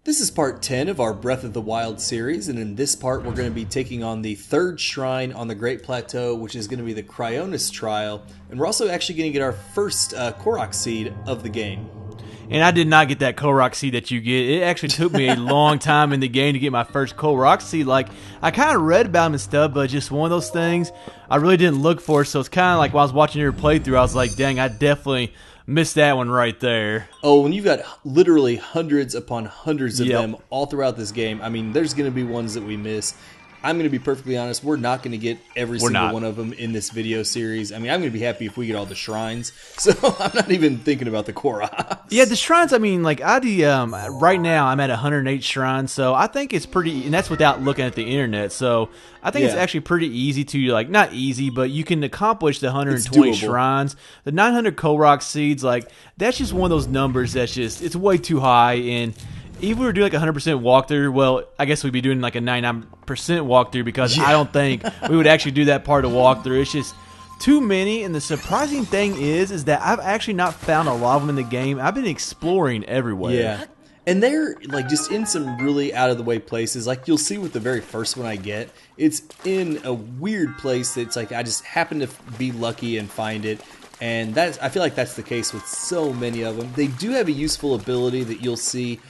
This is part 10 of our Breath of the Wild series, and in this part we're going to be taking on the third shrine on the Great Plateau, which is going to be the Cryonis Trail, and we're also actually going to get our first Korok Seed of the game. And I did not get that Korok Seed that you get. It actually took me a long time in the game to get my first Korok Seed. Like, I kind of read about them and stuff, but just one of those things I really didn't look for, so it's kind of like while I was watching your playthrough, I was like, dang, I definitely missed that one right there. Oh, when you've got literally hundreds upon hundreds of them all throughout this game, I mean, there's going to be ones that we miss. I'm going to be perfectly honest, we're not going to get every single one of them in this video series. I mean, I'm going to be happy if we get all the shrines, so I'm not even thinking about the Koroks. Yeah, the shrines, I mean, like, right now I'm at 108 shrines, so I think it's pretty, and that's without looking at the internet, so I think it's actually pretty easy to, like, not easy, but you can accomplish the 120 shrines. The 900 Korok Seeds, like, that's just one of those numbers that's just, it's way too high, and even if we were doing like a 100% walkthrough, well, I guess we'd be doing like a 99% walkthrough because I don't think we would actually do that part of walkthrough. It's just too many, and the surprising thing is that I've actually not found a lot of them in the game. I've been exploring everywhere. Yeah, and they're like just in some really out-of-the-way places. Like you'll see with the very first one I get, it's in a weird place that's like I just happen to be lucky and find it. And I feel like that's the case with so many of them. They do have a useful ability that you'll see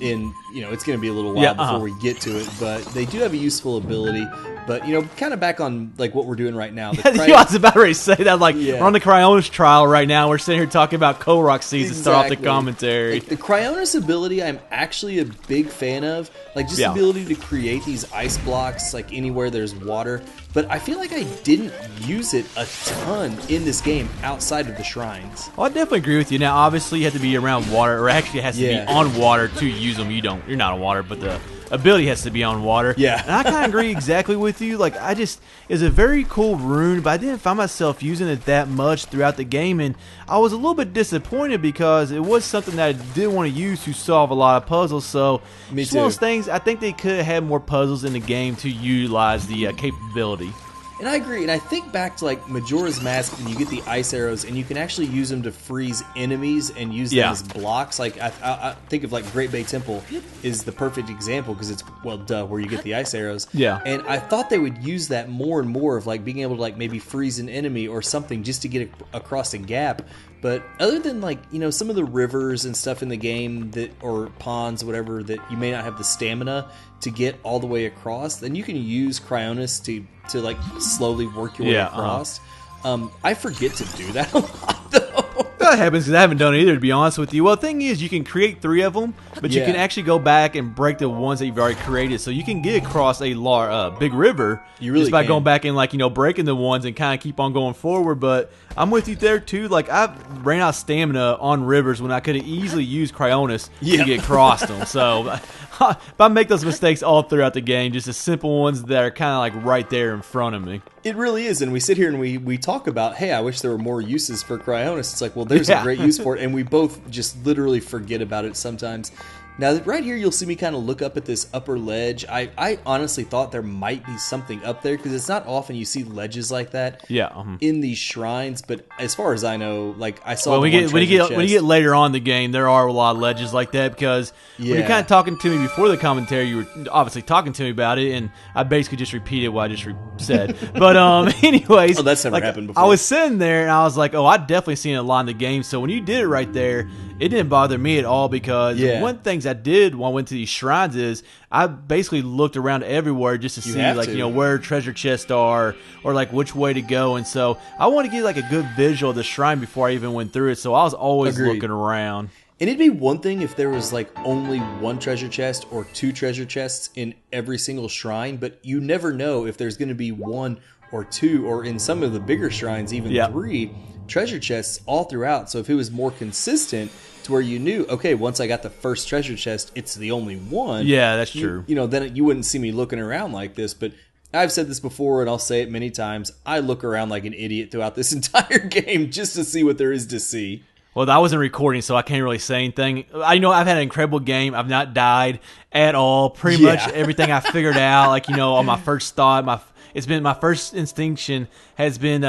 in, it's going to be a little while before we get to it, but they do have a useful ability. But, kind of back on like what we're doing right now. I was about to say that. Like, we're on the Cryonis Trail right now. We're sitting here talking about Korok Seeds to start off the commentary. Like, the Cryonis ability I'm actually a big fan of. Like, just the ability to create these ice blocks, like, anywhere there's water. But I feel like I didn't use it a ton in this game outside of the shrines. Well, I definitely agree with you. Now, obviously, you have to be around water, or actually it has to be on water to use them. You're not on water, but the ability has to be on water. Yeah. And I kind of agree exactly with you. Like, it's a very cool rune, but I didn't find myself using it that much throughout the game, and I was a little bit disappointed because it was something that I didn't want to use to solve a lot of puzzles. So, Me too. One of those things, I think they could have had more puzzles in the game to utilize the capability. And I agree, and I think back to like Majora's Mask, and you get the ice arrows, and you can actually use them to freeze enemies and use them as blocks. Like I think of like Great Bay Temple is the perfect example because it's where you get the ice arrows. Yeah. And I thought they would use that more and more of like being able to like maybe freeze an enemy or something just to get across a gap. But other than like some of the rivers and stuff in the game or ponds, whatever, that you may not have the stamina to get all the way across, then you can use Cryonis to like slowly work your way across. I forget to do that a lot though. That happens because I haven't done it either, to be honest with you. Well, the thing is, you can create 3 of them, but you can actually go back and break the ones that you've already created. So you can get across a big river just by going back and breaking the ones and kind of keep on going forward. But I'm with you there too. Like, I ran out of stamina on rivers when I could have easily used Cryonis to get across them. So if I make those mistakes all throughout the game, just the simple ones that are kind of like right there in front of me. It really is, and we sit here and we talk about, hey, I wish there were more uses for Cryonis. It's like, well, there's a great use for it, and we both just literally forget about it sometimes. Now, right here, you'll see me kind of look up at this upper ledge. I honestly thought there might be something up there, because it's not often you see ledges like that in these shrines, but as far as I know, like, I saw when you get later on in the game, there are a lot of ledges like that, because when you're kind of talking to me before the commentary, you were obviously talking to me about it, and I basically just repeated what I just said. But anyways, that's never happened before. I was sitting there, and I was like, oh, I've definitely seen it a lot in the game, so when you did it right there, it didn't bother me at all, because one thing I did when I went to these shrines is I basically looked around everywhere just to see where treasure chests are or like which way to go, and so I want to get like a good visual of the shrine before I even went through it, so I was always looking around. And it'd be one thing if there was like only 1 treasure chest or 2 treasure chests in every single shrine, but you never know if there's going to be 1 or 2, or in some of the bigger shrines even 3 treasure chests all throughout. So if it was more consistent to where you knew, okay, once I got the first treasure chest, it's the only one. Yeah, that's true. Then you wouldn't see me looking around like this. But I've said this before, and I'll say it many times. I look around like an idiot throughout this entire game just to see what there is to see. Well, I wasn't recording, so I can't really say anything. I know I've had an incredible game. I've not died at all. Pretty much everything I figured out, on my first thought, it's been my first instinction has been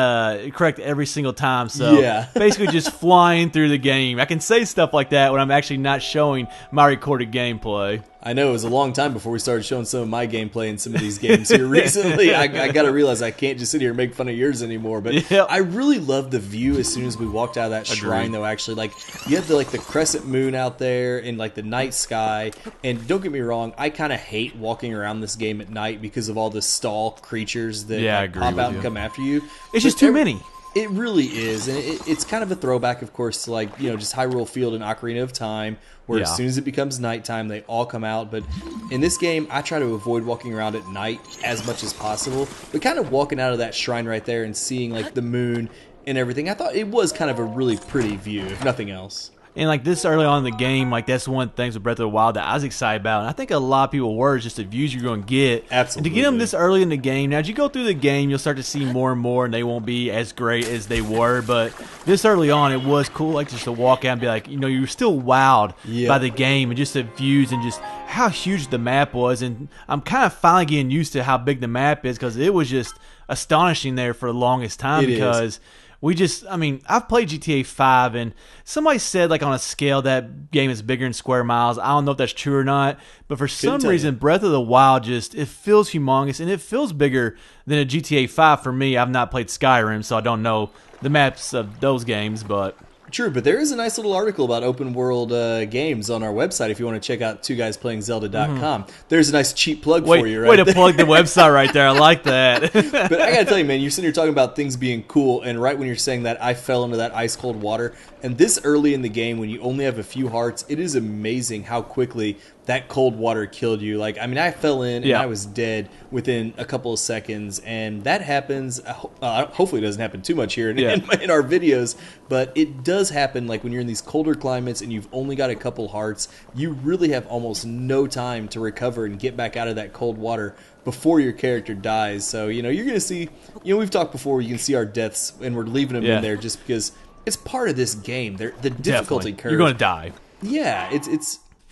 correct every single time. So basically just flying through the game. I can say stuff like that when I'm actually not showing my recorded gameplay. I know it was a long time before we started showing some of my gameplay in some of these games here recently. I got to realize I can't just sit here and make fun of yours anymore. But I really loved the view as soon as we walked out of that shrine, though. Actually, like you have the crescent moon out there and like the night sky. And don't get me wrong, I kind of hate walking around this game at night because of all the stall creatures that pop out and come after you. It's just too many. It really is, and it's kind of a throwback, of course, to like just Hyrule Field and Ocarina of Time, where as soon as it becomes nighttime, they all come out. But in this game, I try to avoid walking around at night as much as possible. But kind of walking out of that shrine right there and seeing like the moon and everything, I thought it was kind of a really pretty view, if nothing else. And like this early on in the game, like that's one of the things with Breath of the Wild that I was excited about. And I think a lot of people were, just the views you're going to get. Absolutely. And to get them this early in the game, now as you go through the game, you'll start to see more and more, and they won't be as great as they were. But this early on, it was cool, like just to walk out and be like, you're still wowed by the game and just the views and just how huge the map was. And I'm kind of finally getting used to how big the map is, because it was just astonishing there for the longest time. Because I've played GTA 5, and somebody said, like, on a scale that game is bigger in square miles. I don't know if that's true or not, but for some reason, Breath of the Wild it feels humongous, and it feels bigger than a GTA 5 for me. I've not played Skyrim, so I don't know the maps of those games, but... True, but there is a nice little article about open world games on our website if you want to check out twoguysPlayingZelda.com. There's a nice cheap plug for you, right? Way to plug the website right there. I like that. But I gotta tell you, man, you're sitting here talking about things being cool, and right when you're saying that, I fell into that ice cold water. And this early in the game, when you only have a few hearts, it is amazing how quickly that cold water killed you. Like, I mean, I fell in and I was dead within a couple of seconds, and that happens. Hopefully, it doesn't happen too much here in our videos, but it does happen. Like when you're in these colder climates and you've only got a couple hearts, you really have almost no time to recover and get back out of that cold water before your character dies. So you're going to see. We've talked before. You can see our deaths, and we're leaving them in there just because it's part of this game. The difficulty curve. You're going to die. Yeah,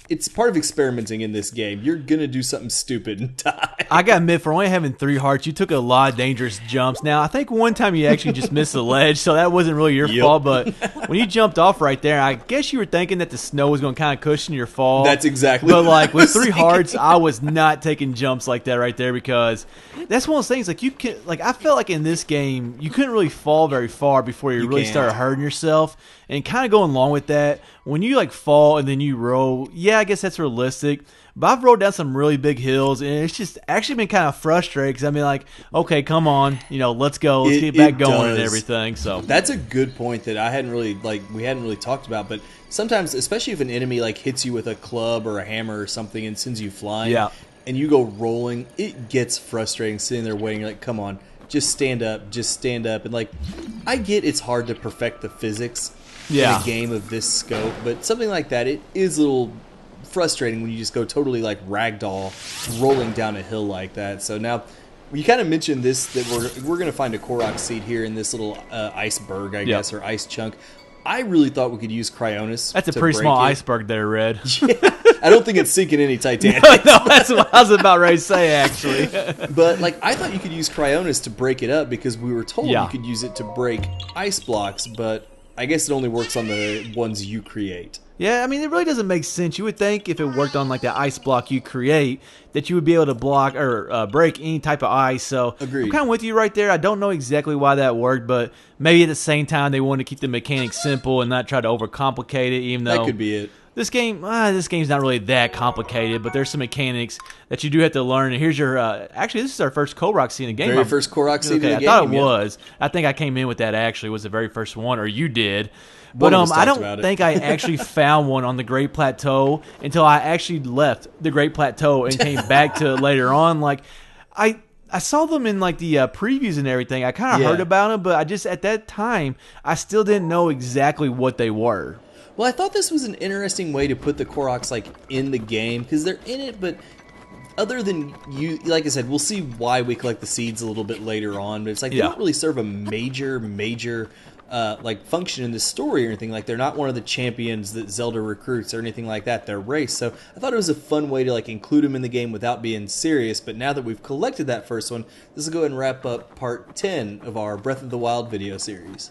it's part of experimenting in this game. You're going to do something stupid and die. I got to admit, for only having 3 hearts, you took a lot of dangerous jumps. Now, I think one time you actually just missed the ledge, so that wasn't really your fault. But when you jumped off right there, I guess you were thinking that the snow was going to kind of cushion your fall. That's exactly But what like with 3 hearts, I was not taking jumps like that right there, because that's one of those things. Like I felt like in this game, you couldn't really fall very far before you really started hurting yourself. And kind of going along with that, when you like fall and then you roll, I guess that's realistic. But I've rolled down some really big hills, and it's just actually been kind of frustrating, because I mean, like, okay, come on, let's go, let's get back going and everything. So that's a good point that we hadn't really talked about. But sometimes, especially if an enemy like hits you with a club or a hammer or something and sends you flying, and you go rolling, it gets frustrating sitting there waiting. You're like, come on, just stand up, and like, I get it's hard to perfect the physics in a game of this scope, but something like that, it is a little frustrating when you just go totally like ragdoll rolling down a hill like that. So now you kind of mentioned this, that we're going to find a Korok Seed here in this little iceberg, I guess, or ice chunk. I really thought we could use Cryonis. That's a pretty small iceberg there, Red. I don't think it's sinking any Titanic. No, that's what I was about ready to say, actually. But like, I thought you could use Cryonis to break it up, because we were told you could use it to break ice blocks, but I guess it only works on the ones you create. Yeah, I mean, it really doesn't make sense. You would think if it worked on like the ice block you create, that you would be able to block or break any type of ice. So agreed. I'm kind of with you right there. I don't know exactly why that worked, but maybe at the same time they wanted to keep the mechanics simple and not try to overcomplicate it. Even though that could be it. This game's not really that complicated, but there's some mechanics that you do have to learn. And here's your actually, this is our first Korok Seed in the game. Very first Korok Seed in the game. I thought it was. I think I came in with that actually was the very first one, or you did. But I don't think I actually found one on the Great Plateau until I actually left the Great Plateau and came back to it later on. Like, I saw them in like the previews and everything. I kind of heard about them, but I just at that time I still didn't know exactly what they were. Well, I thought this was an interesting way to put the Koroks like in the game, because they're in it, but other than you, like I said, we'll see why we collect the seeds a little bit later on. But it's like they don't really serve a major like function in this story or anything. Like, they're not one of the champions that Zelda recruits or anything like that. They're race. So I thought it was a fun way to like include them in the game without being serious. But now that we've collected that first one, this will go ahead and wrap up part 10 of our Breath of the Wild video series.